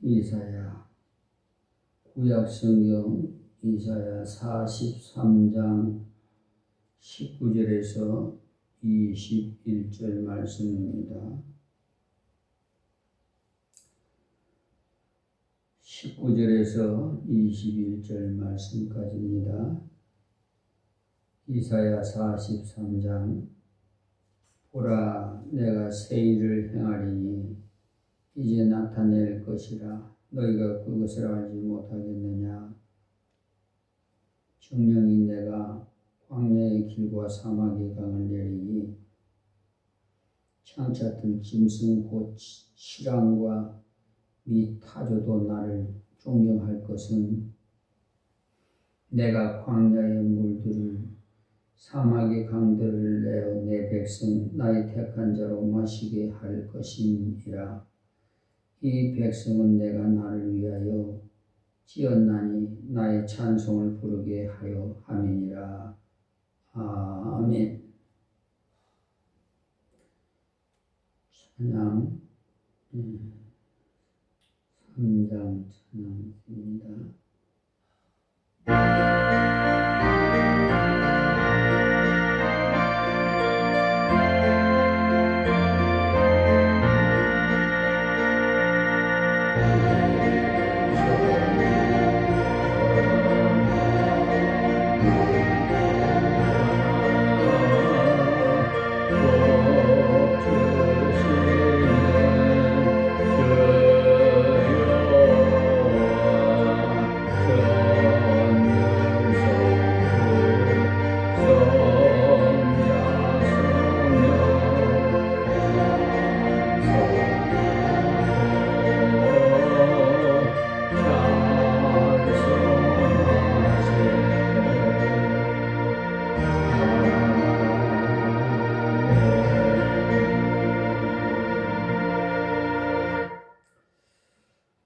이사야 구약성경 이사야 43장 19절에서 21절 말씀입니다. 19절에서 21절 말씀까지입니다. 이사야 43장 보라, 내가 새 일을 행하리니 이제 나타낼 것이라. 너희가 그것을 알지 못하겠느냐? 정령이 내가 광야의 길과 사막의 강을 내리니 창자들 짐승 곧 시랑과 및 타조도 나를 존경할 것은 내가 광야의 물들을 사막의 강들을 내어 내 백성 나의 택한 자로 마시게 할 것임이라. 이 백성은 내가 나를 위하여 지었나니 나의 찬송을 부르게 하여 함이니라. 아멘. 찬양 3장 찬양입니다.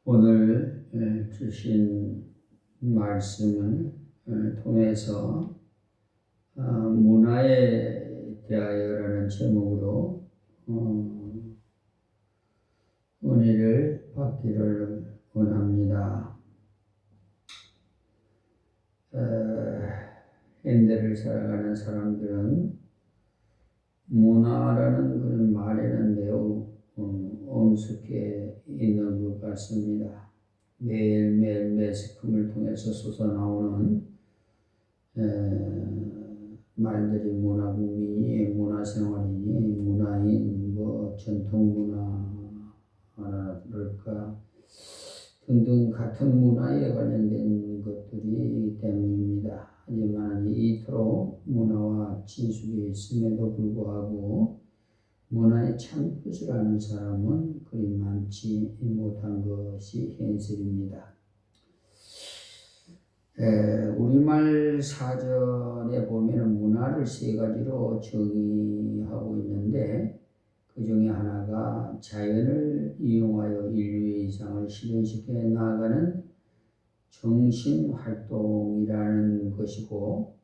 오늘 주신 말씀을 통해서 문화에 대하여라는 제목으로 은혜를 받기를 원합니다. 현대를 살아가는 사람들은 문화라는 그런 말에는 매우 엄숙해 있는 것 같습니다. 매일매일 매스컴을 통해서 솟아나오는 말들이 문화국민이, 문화생활이니, 문화인, 전통문화랄까 등등 같은 문화에 관련된 것들이 때문입니다. 하지만 이토록 문화와 친숙해 있음에도 불구하고 문화의 참 뜻을 아는 사람은 그리 많지 못한 것이 현실입니다. 우리말 사전에 보면 문화를 세 가지로 정의하고 있는데 그 중에 하나가 자연을 이용하여 인류의 이상을 실현시켜 나아가는 정신활동이라는 것이고,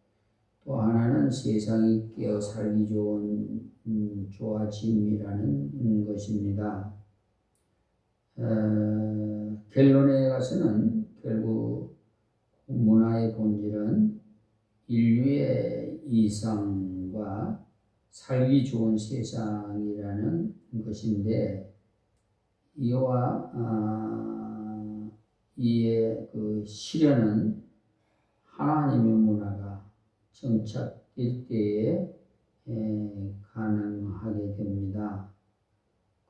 또 하나는 세상이 깨어 살기 좋은 좋아짐이라는 것입니다. 결론에 가서는 결국 문화의 본질은 인류의 이상과 살기 좋은 세상이라는 것인데, 이의 그 실현은 하나님의 문화가 정착될 때에 가능하게 됩니다.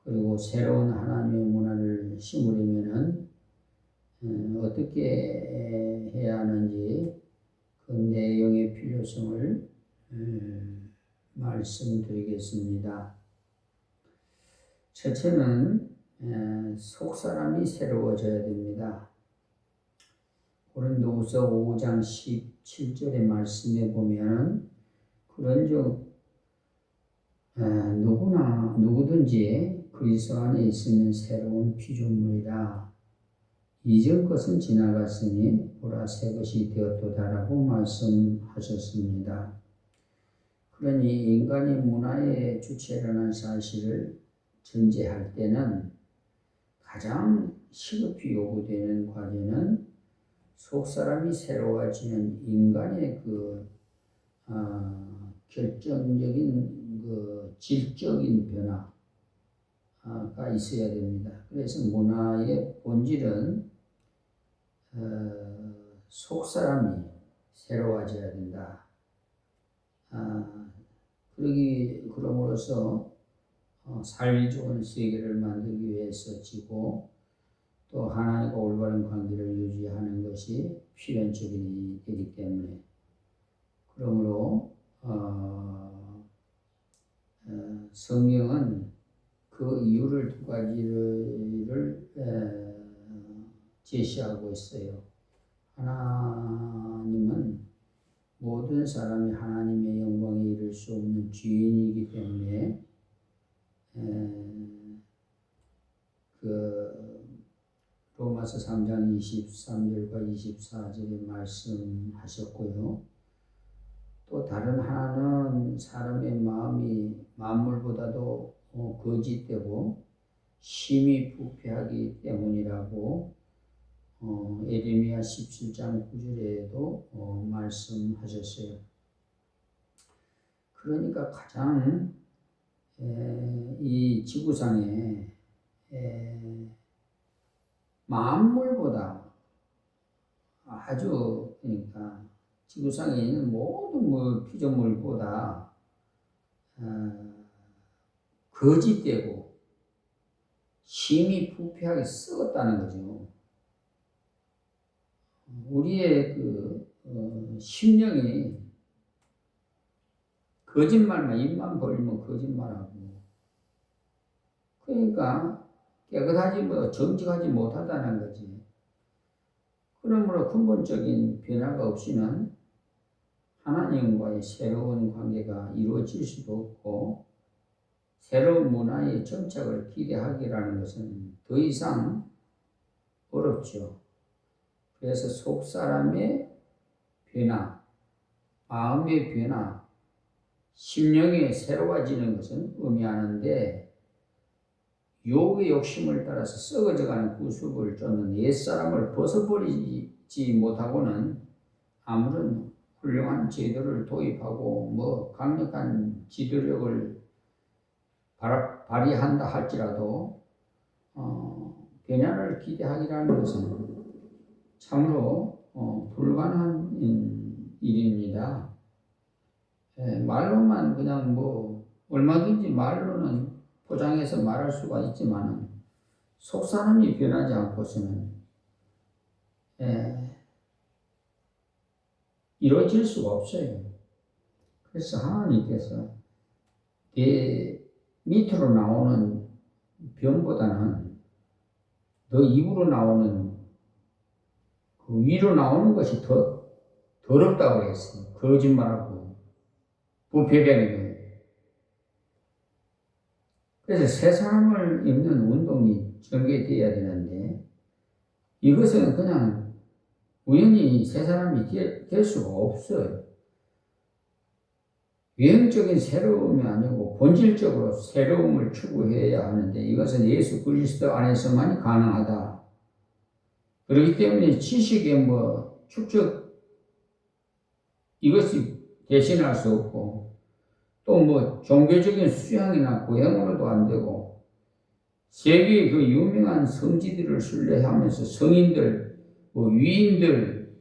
그리고 새로운 하나님의 문화를 심으려면은 어떻게 해야 하는지 그 내용의 필요성을 말씀드리겠습니다. 첫째는 속사람이 새로워져야 됩니다. 고린도후서 5장 17절의 말씀에 보면 그런즉 누구든지 그리스도 안에 있으면 새로운 피조물이라. 이전 것은 지나갔으니 보라 새 것이 되었도다라고 말씀하셨습니다. 그러니 인간이 문화의 주체라는 사실을 전제할 때는 가장 시급히 요구되는 과제는 속사람이 새로워지는 인간의 결정적인 질적인 변화가 있어야 됩니다. 그래서 문화의 본질은 속사람이 새로워져야 된다. 그럼으로써 살기 좋은 세계를 만들기 위해서 지고 또 하나님과 올바른 관계를 유지하는 것이 필연적이 되기 때문에 그러므로 성경은 그 이유를 두 가지를 제시하고 있어요. 하나님은 모든 사람이 하나님의 영광에 이를 수 없는 죄인이기 때문에 로마서 3장 23절과 24절에 말씀하셨고요. 또 다른 하나는 사람의 마음이 만물보다도 거짓되고 심히 부패하기 때문이라고 에레미야 17장 9절에도 말씀하셨어요. 그러니까 가장 이 지구상에 만물보다 아주 그러니까 지구상에 있는 모든 피조물보다 거짓되고 심히 부패하게 썩었다는 거죠. 우리의 심령이 거짓말만 입만 벌리면 거짓말하고 그러니까 깨끗하지 못 정직하지 못하다는 거지. 그러므로 근본적인 변화가 없이는 하나님과의 새로운 관계가 이루어질 수도 없고 새로운 문화의 정착을 기대하기라는 것은 더 이상 어렵죠. 그래서 속사람의 변화, 마음의 변화, 심령이 새로워지는 것은 의미하는데 욕의 욕심을 따라서 썩어져가는 구습을 쫓는 옛사람을 벗어버리지 못하고는 아무런 훌륭한 제도를 도입하고 강력한 지도력을 발휘한다 할지라도 변화를 기대하기라는 것은 참으로 불가능한 일입니다. 말로만 그냥 얼마든지 말로는 포장해서 말할 수가 있지만 속사람이 변하지 않고서는 이루어질 수가 없어요. 그래서 하나님께서 내 밑으로 나오는 병보다는 너 입으로 나오는 위로 나오는 것이 더 더럽다고 했어요. 거짓말하고 부패되는 거예요. 그래서 새 사람을 입는 운동이 전개되어야 되는데 이것은 그냥 우연히 새 사람이 될 수가 없어요. 외형적인 새로움이 아니고 본질적으로 새로움을 추구해야 하는데 이것은 예수 그리스도 안에서만이 가능하다. 그렇기 때문에 지식의 축적 이것이 대신할 수 없고 또 종교적인 수양이나 고행으로도 안 되고 세계의 유명한 성지들을 순례하면서 성인들, 위인들,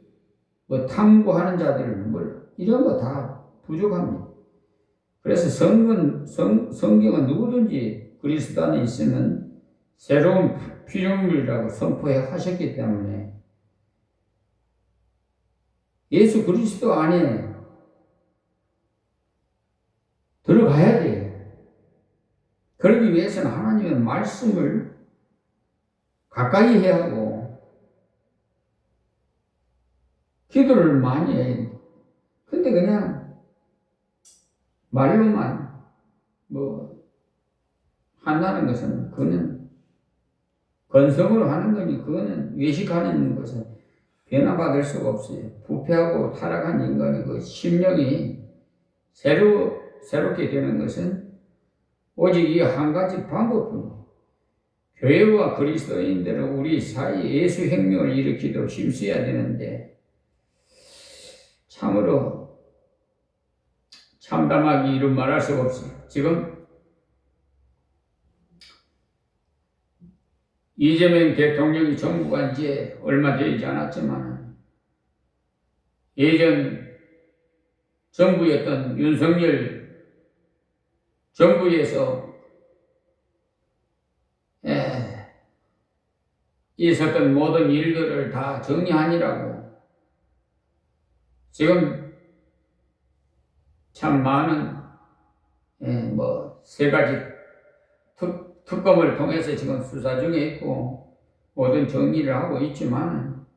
탐구하는 자들 이런 거 다 부족합니다. 그래서 성경은 누구든지 그리스도 안에 있으면 새로운 피조물이라고 선포하셨기 때문에 예수 그리스도 안에 들어가야 돼요. 그러기 위해서는 하나님의 말씀을 가까이 해야 하고 기도를 많이 해야 돼요. 근데 그냥 말로만 한다는 것은 그거는 건성으로 하는 거니 그거는 외식하는 것은 변화받을 수가 없어요. 부패하고 타락한 인간의 심령이 새롭게 되는 것은 오직 이 한 가지 방법뿐이에요. 교회와 그리스도인들은 우리 사이에 예수 혁명을 일으키도록 힘써야 되는데 참으로 참담하게 이루 말할 수가 없어요. 지금 이재명 대통령이 정부가 이제 얼마 되지 않았지만 예전 정부였던 윤석열 정부에서 있었던 모든 일들을 다 정리하니라고 지금 참 많은 세 가지 특검을 통해서 지금 수사 중에 있고 모든 정리를 하고 있지만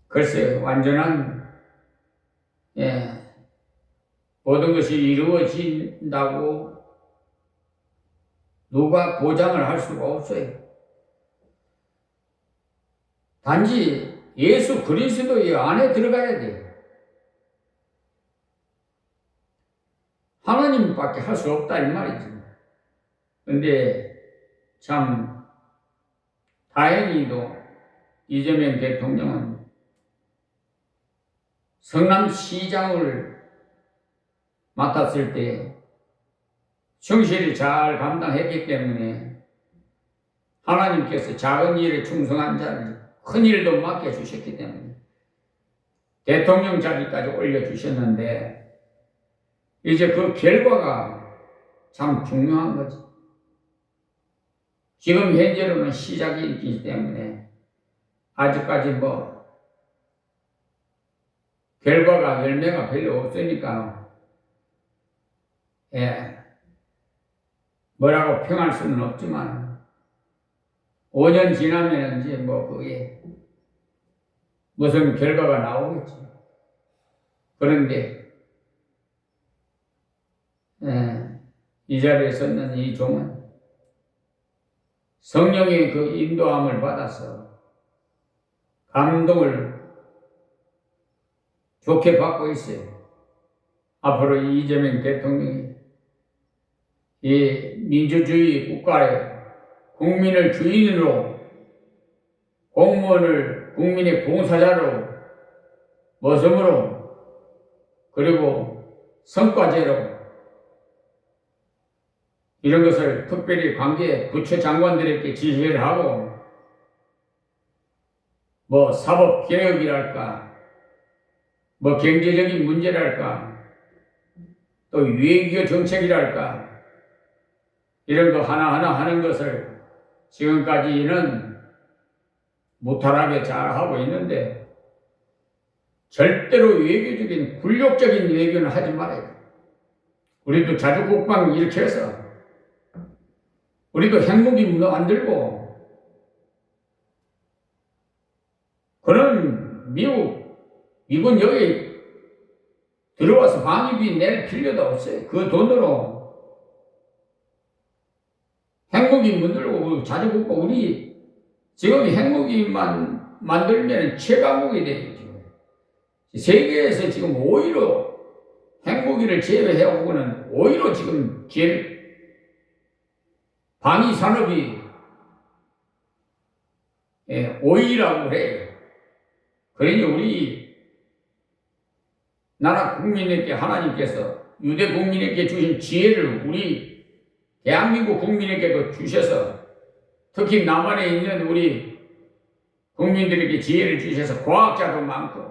글쎄 완전한 모든 것이 이루어진다고 누가 보장을 할 수가 없어요. 단지 예수 그리스도의 안에 들어가야 돼요. 하나님밖에 할 수 없다 이 말이지. 근데 참 다행히도 이재명 대통령은 성남시장을 맡았을 때 충실히 잘 감당했기 때문에 하나님께서 작은 일에 충성한 자를 큰 일도 맡겨주셨기 때문에 대통령 자리까지 올려주셨는데 이제 그 결과가 참 중요한 거지. 지금 현재로는 시작이기 때문에 아직까지 결과가 열매가 별로 없으니까 뭐라고 평할 수는 없지만 5년 지나면 이제 그게 무슨 결과가 나오겠지. 그런데 이 자리에 섰는 이 종은 성령의 그 인도함을 받아서 감동을 좋게 받고 있어요. 앞으로 이재명 대통령이 이 민주주의 국가의 국민을 주인으로 공무원을 국민의 봉사자로 모습으로 그리고 성과제로 이런 것을 특별히 관계 부처 장관들에게 지시를 하고 사법개혁이랄까 경제적인 문제랄까 또 외교 정책이랄까 이런 거 하나하나 하는 것을 지금까지는 무탈하게 잘 하고 있는데 절대로 외교적인 굴욕적인 외교는 하지 말아요. 우리도 자주국방 이렇게 해서 우리도 핵무기 만들고 그런 미군 여기 들어와서 방위비 낼 필요도 없어요. 그 돈으로 핵무기 만들고 자주국방 우리 지금 핵무기만 만들면 최강국이 되죠. 세계에서 지금 오히려 핵무기를 제외해오고는 오히려 지금 방위 산업이 오히라고 해요. 그러니 우리 나라 국민에게 하나님께서 유대 국민에게 주신 지혜를 우리 대한민국 국민에게도 주셔서 특히 남한에 있는 우리 국민들에게 지혜를 주셔서 과학자도 많고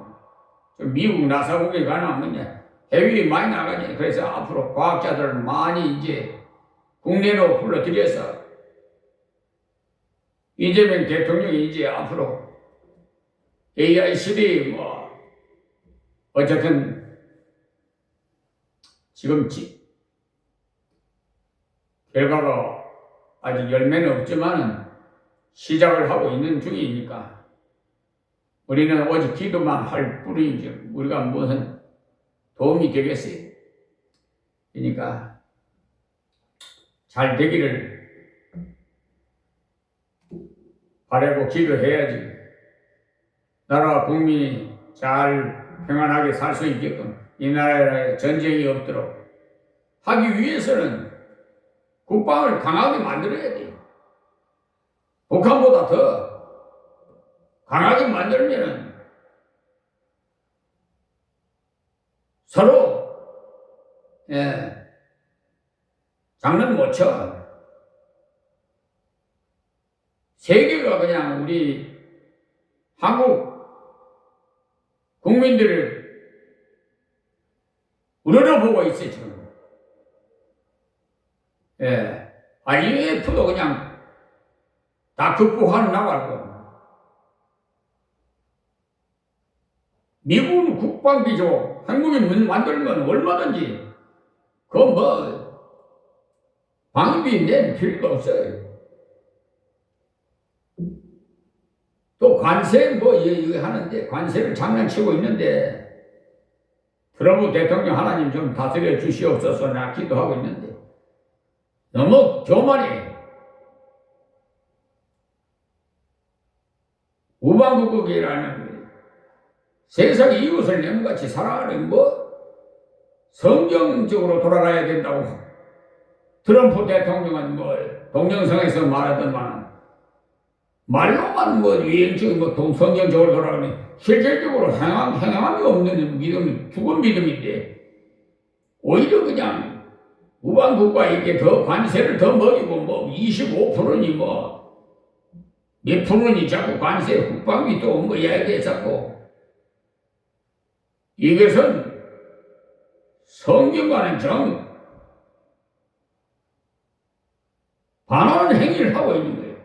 미국 나사국에 가나 해외에 많이 나가냐. 그래서 앞으로 과학자들을 많이 이제 국내로 불러들여서 이재명 대통령이 이제 앞으로 AI 시대에 어쨌든 지금 결과가 아직 열매는 없지만 시작을 하고 있는 중이니까 우리는 오직 기도만 할 뿐이지 우리가 무슨 도움이 되겠어요. 그러니까 잘 되기를 바라고 기도해야지 나라와 국민이 잘 평안하게 살 수 있게끔 이 나라에 전쟁이 없도록 하기 위해서는 국방을 강하게 만들어야 돼요. 북한보다 더 강하게 만들면은 서로 장난 못 쳐. 세계가 그냥 우리 한국 국민들을 우러러보고 있어요, 지금. IMF도 그냥 다 극복하는 나라고. 미국은 국방비죠. 한국이 만들면 얼마든지, 그건 방비 낸 필요도 없어요. 또 관세 이거 하는데, 관세를 장난치고 있는데, 트럼프 대통령 하나님 좀 다스려 주시옵소서 나 기도하고 있는데, 너무 교만해. 우방국국이라는 세상에 이웃을 내음같이 사랑하는 성경적으로 돌아가야 된다고 트럼프 대통령은 동영상에서 말하더만 말로만 유행적인 성경적으로 돌아가면 실질적으로 행함이 없는 믿음, 죽은 믿음인데 오히려 그냥 우방국가에게 더 관세를 더 먹이고 25%니 몇 프로니 자꾸 관세 국방비 또 이야기했었고 이것은 성경과는 반하는 행위를 하고 있는 거예요.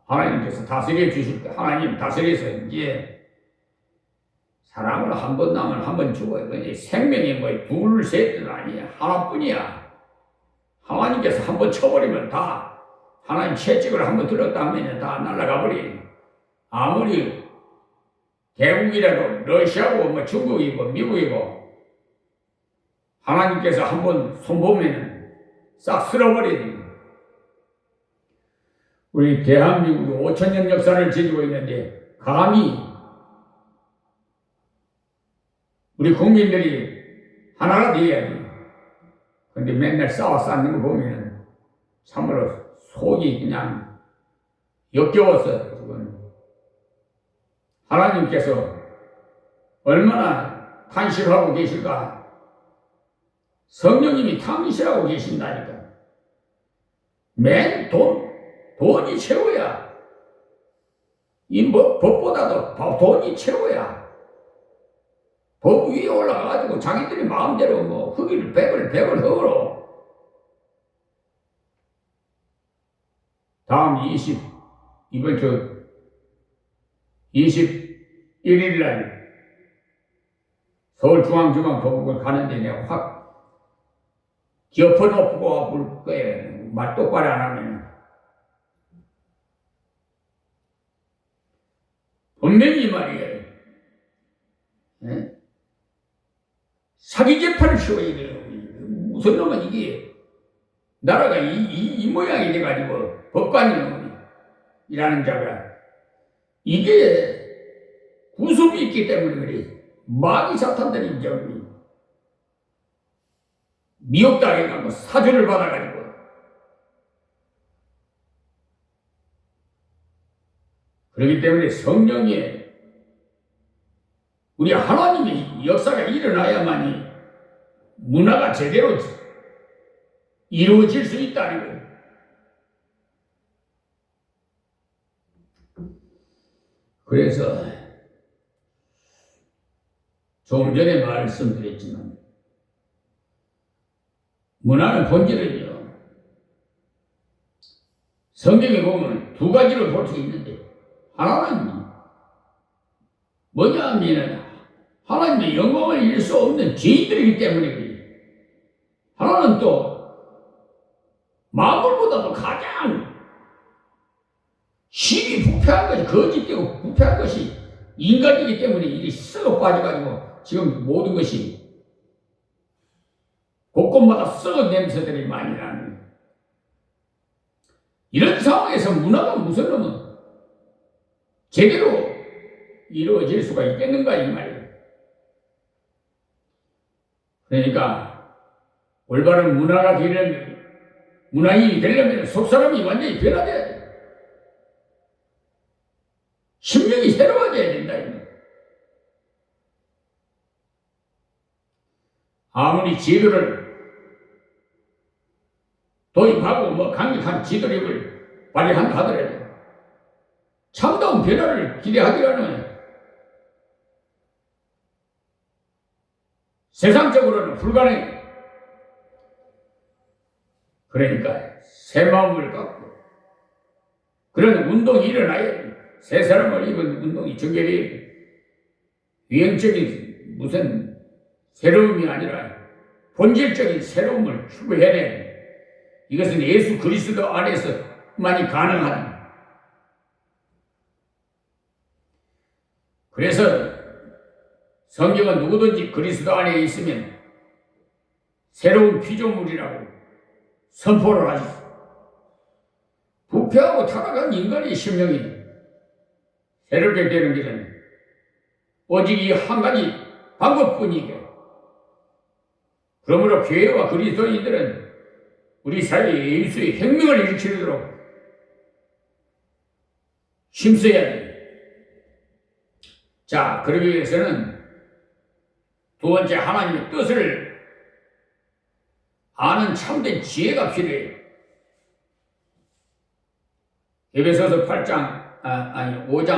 하나님께서 다스려 주실 때 하나님 다스려서 이제 사람을 한 번 낳으면 한 번 죽어요. 생명이 둘, 셋은 아니야. 하나뿐이야. 하나님께서 한 번 쳐버리면 다 하나님 채찍을 한 번 들었다 하면 다 날아가 버리. 아무리 개국이라도 러시아고 중국이고 미국이고 하나님께서 한 번 손보면 싹 쓸어버리니. 우리 대한민국이 5,000년 역사를 지니고 있는데 감히 우리 국민들이 하나가 되어야지. 근데 맨날 싸우는 거 보면 참으로 속이 그냥 역겨웠어요. 그건. 하나님께서 얼마나 탄식하고 계실까? 성령님이 탕실하고 계신다니까. 맨 돈이 최고야. 법보다도 돈이 최고야. 법 위에 올라가가지고 자기들이 마음대로 흑일 백을 흑으로. 다음 이번 주 21일 날 서울중앙지방법원을 가는데 내가 확 엎어놓고 볼 거예요. 말 똑바로 안 하면. 분명히 말이에요. 사기 재판을 쉬워야 돼요. 무슨 놈은 이게 나라가 이 모양이 돼가지고 법관이라는 자가 이게 구속이 있기 때문에 그래. 마귀 사탄들이 이제 미혹당해가지고 사주를 받아가지고 그렇기 때문에 성령이 우리 하나님의 역사가 일어나야만이 문화가 제대로 이루어질 수 있다는 거예요. 그래서 조금 전에 말씀드렸지만 문화는 본질은요. 성경에 보면 두 가지로 볼 수 있는데 하나는 뭐냐 하면 하나님의 영광을 잃을 수 없는 죄인들이기 때문에 그래요. 하나는 또 만물보다도 가장 힘이 부패한 것이 거짓되고 부패한 것이 인간이기 때문에 이게 썩어 빠져가지고 지금 모든 것이 곳곳마다 썩은 냄새들이 많이 나는 이런 상황에서 문화가 무슨 놈은 제대로 이루어질 수가 있겠는가 이 말이에요. 그러니까 올바른 문화가 되려면 문화인이 되려면 속사람이 완전히 변화돼야 돼. 심령이 새로워져야 된다. 아무리 지도를 도입하고 강력한 지도력을 발휘한다 하더라도 참다운 변화를 기대하기로는 세상적으로는 불가능해. 그러니까 새 마음을 갖고 그런 운동이 일어나야 돼. 새 사람을 입은 운동이 전개돼야 돼. 유행적인 무슨 새로움이 아니라 본질적인 새로움을 추구해야 돼. 이것은 예수 그리스도 안에서만이 가능하다. 그래서 성경은 누구든지 그리스도 안에 있으면 새로운 피조물이라고 선포를 하죠. 부패하고 타락한 인간의 심령이 새롭게 되는 길은 오직 이 한 가지 방법뿐이게. 그러므로 교회와 그리스도인들은 우리 사회에 예수의 혁명을 일으키도록 힘써야 돼. 자, 그러기 위해서는 두 번째, 하나님의 뜻을 아는 참된 지혜가 필요해요. 에베소서 5장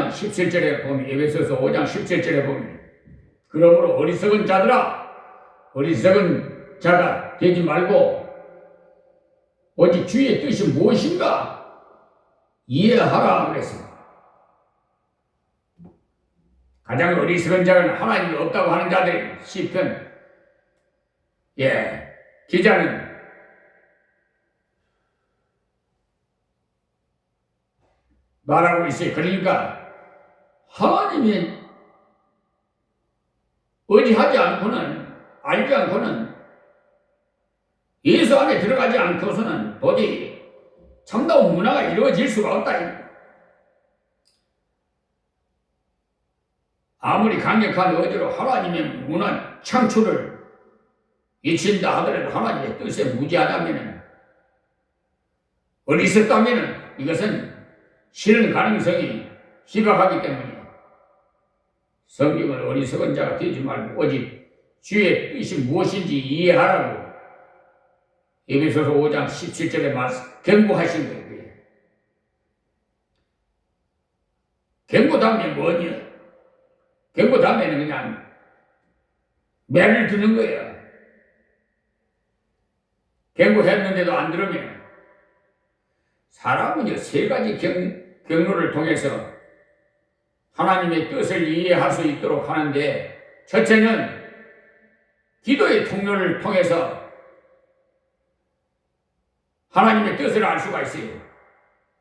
17절에 보면, 에베소서 5장 17절에 보면, 그러므로 어리석은 자들아, 어리석은 자가 되지 말고 오직 주의 뜻이 무엇인가 이해하라 그랬습니다. 가장 어리석은 자는 하나님이 없다고 하는 자들이 시편 기자는 말하고 있어요. 그러니까 하나님이 의지하지 않고는, 알지 않고는, 예수 안에 들어가지 않고서는 도저히 참다운 문화가 이루어질 수가 없다. 아무리 강력한 의지로 하나님의 문화 창출을 외친다 하더라도 하나님의 뜻에 무지하다면, 어리석다면 이것은 실현 가능성이 희박하기 때문에 성경은 어리석은 자가 되지 말고 오직 주의 뜻이 무엇인지 이해하라고 에베소서 5장 17절에 경고하신 거예요. 경고 다음에 뭐냐? 경고 다음에는 그냥 매를 드는 거예요. 경고했는데도 안 들으면 사람은 세 가지 경로를 통해서 하나님의 뜻을 이해할 수 있도록 하는데, 첫째는 기도의 통로를 통해서 하나님의 뜻을 알 수가 있어요.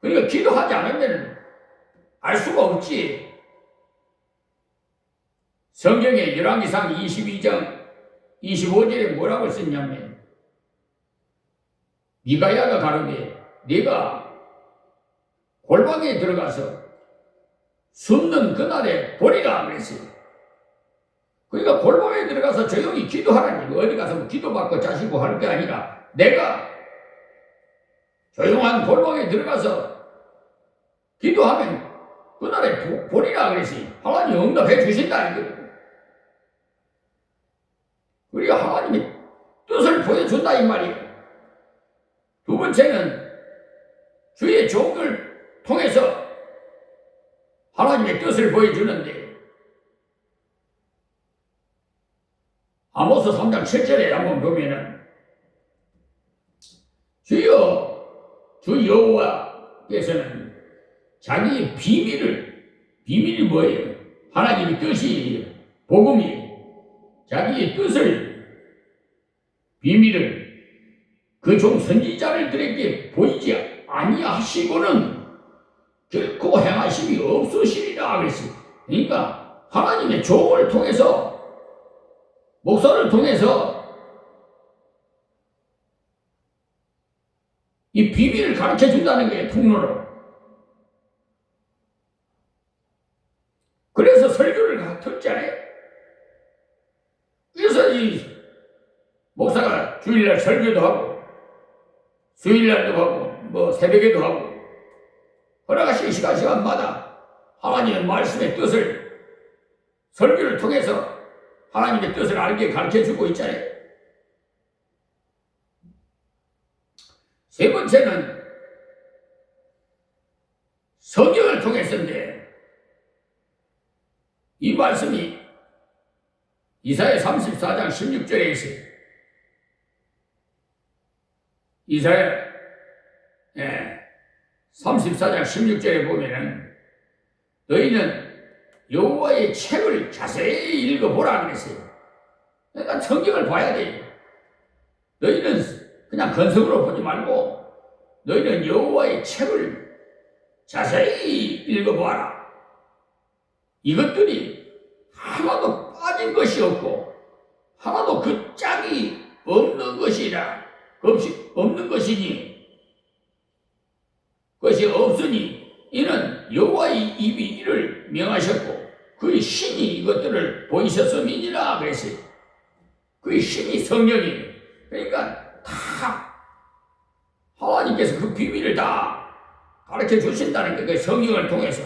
그러니까 기도하지 않으면 알 수가 없지. 성경에 열왕기상 22장 25절에 뭐라고 썼냐면, 미가야가 가로되 네가 골방에 들어가서 숨는 그날에 보리라 그랬어요. 그러니까 골방에 들어가서 조용히 기도하라니, 어디 가서 기도받고 자시고 하는 게 아니라 내가 조용한 골방에 들어가서 기도하면 그날에 보리라 그랬어요. 하나님이 응답해 주신다 이거예요. 우리가 하나님의 뜻을 보여준다 이 말이에요. 두 번째는 주의 종을 통해서 하나님의 뜻을 보여주는데, 아모스 3장 7절에 한번 보면은 주 여호와께서는 자기의 비밀이 뭐예요? 하나님의 뜻이 복음이에요. 자기의 비밀을 그 종 선지자들에게 보이지 아니하시고는 결코 행하심이 없으시리라 그랬어요. 그러니까 하나님의 종을 통해서, 목사를 통해서 이 비밀을 가르쳐 준다는 거예요, 통로로. 그래서 설교를 듣잖아요. 그래서 이 목사가 주일날 설교도 하고 수요일날도 하고 뭐 새벽에도 하고 허락하신 시간마다 하나님의 말씀의 뜻을 설교를 통해서 하나님의 뜻을 알게 가르쳐주고 있잖아요. 세 번째는 성경을 통해서인데 이 말씀이 이사야 34장 16절에 있어요. 이사야 34장 16절에 보면은 너희는 여호와의 책을 자세히 읽어보라 그랬어요. 그러니까 성경을 봐야 돼요. 너희는 그냥 건성으로 보지 말고 너희는 여호와의 책을 자세히 읽어보아라. 이것들이 하나도 빠진 것이 없고 하나도 그 짝이 없는 것이라 없는 것이니 그것이 없으니 이는 여호와의 입이 이를 명하셨고 그의 신이 이것들을 보이셨음이니라 그랬어요. 그의 신이 성령이에요. 그러니까 다 하나님께서 그 비밀을 다 가르쳐 주신다는 게 그 성경을 통해서.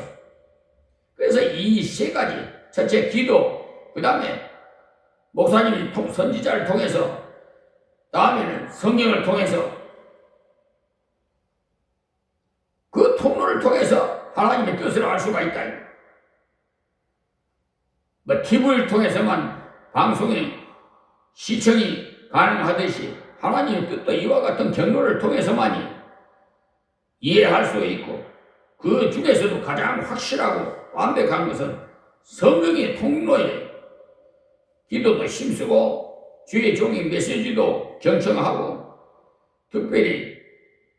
그래서 이 세 가지, 첫째 기도, 그 다음에 목사님이 선지자를 통해서, 다음에는 성경을 통해서, 그 통로를 통해서 하나님의 뜻을 알 수가 있다. 뭐 TV를 통해서만 방송이 시청이 가능하듯이 하나님의 뜻도 이와 같은 경로를 통해서만이 이해할 수 있고, 그 중에서도 가장 확실하고 완벽한 것은 성경의 통로에 기도도 힘쓰고 주의 종의 메시지도 경청하고 특별히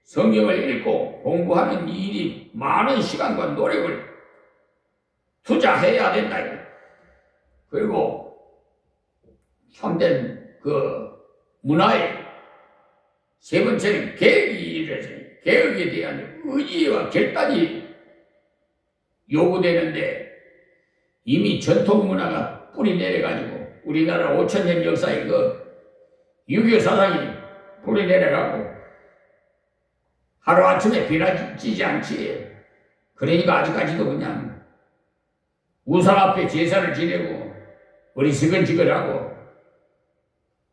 성경을 읽고 공부하는 일이 많은 시간과 노력을 투자해야 된다. 그리고 참된 그 문화의 세 번째는 개혁에 대한 의지와 결단이 요구되는데 이미 전통 문화가 뿌리 내려가지고 우리나라 5,000년 역사의 그 유교 사상이 뿌리 내려가고 하루아침에 변화지지 않지. 그러니까 아직까지도 그냥 우상 앞에 제사를 지내고 어리석은 짓을 하고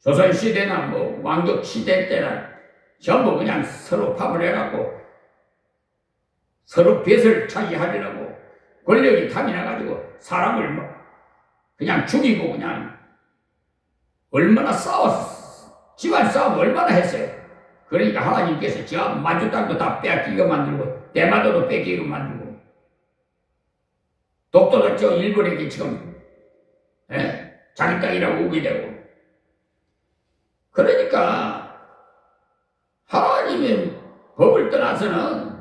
조선시대나 뭐 왕족시대 때나 전부 그냥 서로 파벌 해갖고 서로 뱃을 차지하려고 권력이 탐이 나가지고 사람을 그냥 죽이고 그냥 얼마나 싸웠어. 집안 싸움 얼마나 했어요. 그러니까 하나님께서 저 만주 땅도 다 빼앗기게 만들고 대마도도 뺏기게 만들고 독도도 저 일본에게 지금 자기 땅이라고 우게 되고 그러니까 하나님의 법을 떠나서는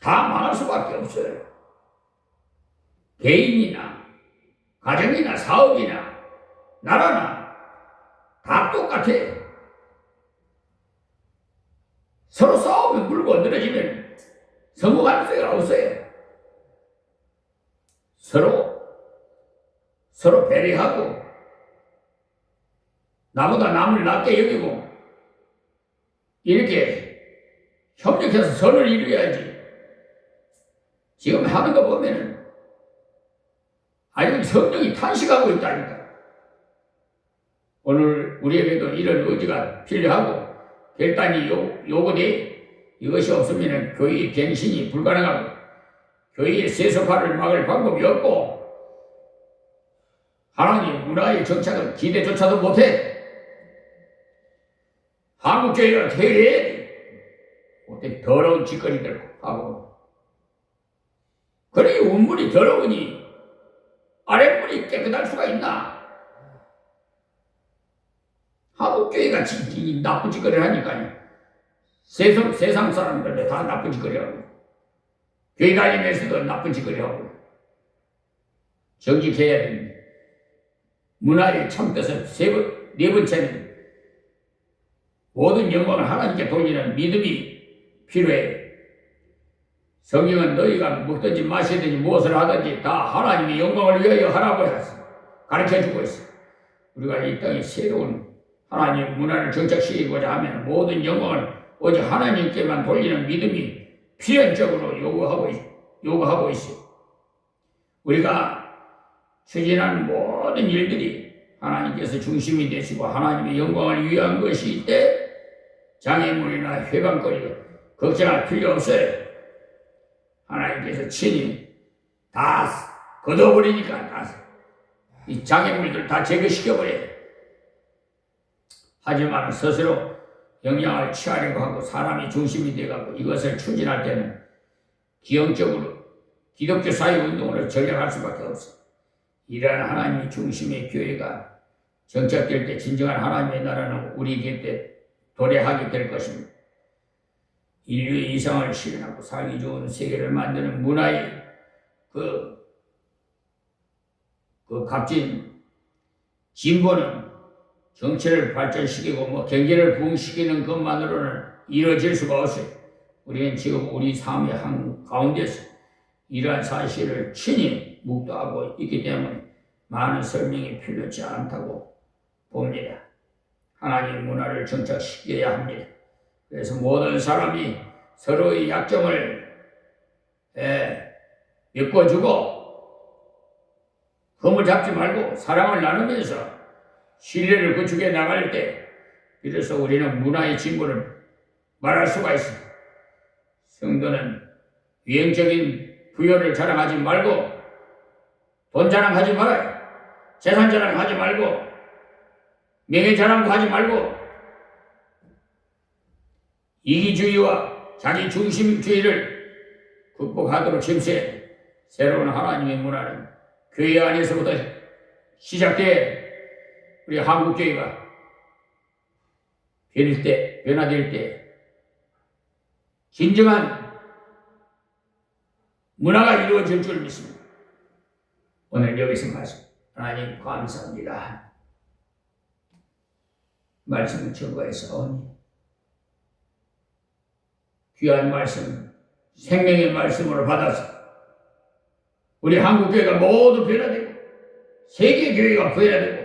다 망할 수밖에 없어요. 개인이나 가정이나 사업이나 나라나 다 똑같아. 서로 싸우면 물고 늘어지면 성공할 수가 없어요. 서로 배려하고 나보다 남을 낮게 여기고 이렇게 협력해서 선을 이루어야지. 지금 하는 거 보면은 아직 성령이 탄식하고 있다니까. 오늘 우리에게도 이런 의지가 필요하고 결단이 요구돼. 이것이 없으면 교회의 갱신이 불가능하고 교회의 세속화를 막을 방법이 없고 하나님 문화의 정착은 기대조차도 못해. 한국교회가 대해 어떻게 더러운 짓거리들 하고 그래 운물이 더러우니 아랫물이 깨끗할 수가 있나? 한국교회가 나쁜 짓거리를 하니까요. 세상 사람들도 다 나쁜 짓거리 하고 교회 다니면서도 나쁜 짓거리 하고 정직해야 됩니다. 문화의 참뜻은 네 번째는 모든 영광을 하나님께 돌리는 믿음이 필요해. 성경은 너희가 먹든지 마시든지 무엇을 하든지 다 하나님의 영광을 위하여 하라고 해서 가르쳐주고 있어. 우리가 이 땅에 새로운 하나님 문화를 정착시키고자 하면 모든 영광을 오직 하나님께만 돌리는 믿음이 필연적으로 요구하고 있어요. 우리가 추진하는 모든 일들이 하나님께서 중심이 되시고 하나님의 영광을 위한 것일 때 장애물이나 회방거리가 걱정할 필요 없어요. 하나님께서 친히 다 걷어버리니까 이 장애물들 다 제거시켜버려요. 하지만 스스로 영향을 취하려고 하고 사람이 중심이 되어가고 이것을 추진할 때는 기형적으로 기독교 사회운동으로 전략할 수밖에 없어요. 이러한 하나님의 중심의 교회가 정착될 때 진정한 하나님의 나라는 우리 곁에 도래하게 될 것입니다. 인류의 이상을 실현하고 살기 좋은 세계를 만드는 문화의 그 값진 진보는 정치를 발전시키고 경제를 부흥시키는 것만으로는 이루어질 수가 없어요. 우리는 지금 우리 삶의 한가운데서 이러한 사실을 친히 묵도하고 있기 때문에 많은 설명이 필요치 않다고 봅니다. 하나님 문화를 정착시켜야 합니다. 그래서 모든 사람이 서로의 약점을 메꿔주고 흠을 잡지 말고 사랑을 나누면서 신뢰를 구축해 나갈 때 비로소 우리는 문화의 진보를 말할 수가 있습니다. 성도는 유행적인 부여를 자랑하지 말고 돈 자랑하지 말아요. 재산 자랑하지 말고 명예 자랑도 하지 말고 이기주의와 자기 중심주의를 극복하도록 힘써야 새로운 하나님의 문화는 교회 안에서부터 시작돼 우리 한국교회가 변화될 때 진정한 문화가 이루어질 줄 믿습니다. 오늘 여기서 말씀 하나님 감사합니다. 말씀을 증거해서 귀한 말씀 생명의 말씀으로 받아서 우리 한국교회가 모두 변화되고 세계교회가 변화되고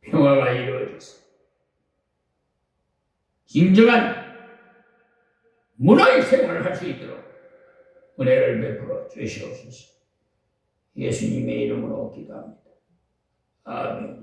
평화가 이루어져서 진정한 문화의 생활을 할 수 있도록 은혜를 베풀어 주시옵소서. 예수님의 이름으로 기도합니다. 아멘.